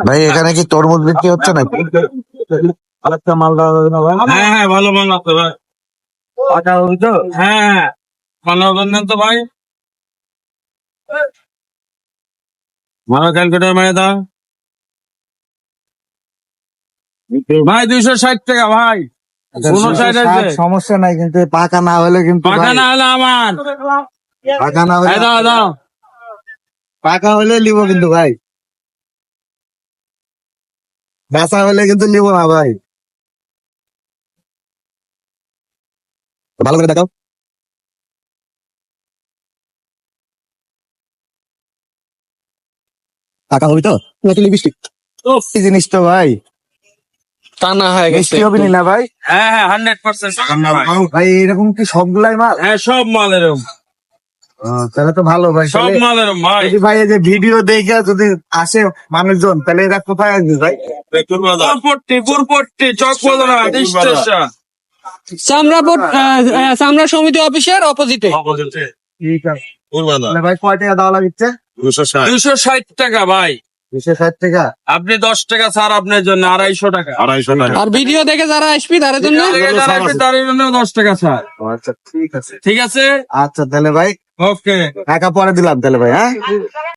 ভাই এখানে কি তরমুজ বিক্রি হচ্ছে নাকি? আরেকটা মাল দেওয়া যাবে না ভাই? হ্যাঁ হ্যাঁ, ভালো মাল আছে ভাই। আটা হবে তো? হ্যাঁ, ভালো নেন তো ভাই। ভালো ক্যালকুলেটর মেরে দাও ভাই। 260 টাকা ভাই। 59 আছে। সমস্যা নাই, কিন্তু পাকা না হলে কিন্তু পাকা ভাই, না হলে আমার। পাকা না হলে এই দাও দাও। পাকা হলে নিবো কিন্তু ভাই, বেচা হলে কিন্তু নিবো না ভাই। ভালো করে দেখাও। টাকা হবি তো নাকি লিপস্টিক? এই জিনিস তো ভাই টানা হয়ে গেছে। মিষ্টি হবি না ভাই? হ্যাঁ হ্যাঁ, 100%। ভাই এরকম কি সবগুলাই মাল? হ্যাঁ, সব মাল এরকম। তাহলে তো ভালো ভাই। সব তাহলে মাল এরকম ভাই। যদি ভাই এই যে ভিডিও দেখে যদি আসে মানুষজন, তাহলে এরা কোথায় আসবে ভাই? পুরপট্টি চক বদরা স্টেশন। চামড়া সমিতি অফিসের অপোজিটে। ঠিক আছে। তাহলে ভাই কয় টাকা দেওয়া লাগছে? 260 টাকা ভাই। 260 টাকা। আপনি 10 টাকা ছাড় আপনার জন্য, 250 টাকা। আর ভিডিও দেখে যারা আসবি তাদের জন্য তার জন্য 10 টাকা ছাড়। আচ্ছা ঠিক আছে। ঠিক আছে। আচ্ছা তাহলে ভাই ওকে। টাকা পরে দিলাম তাহলে ভাই, হ্যাঁ?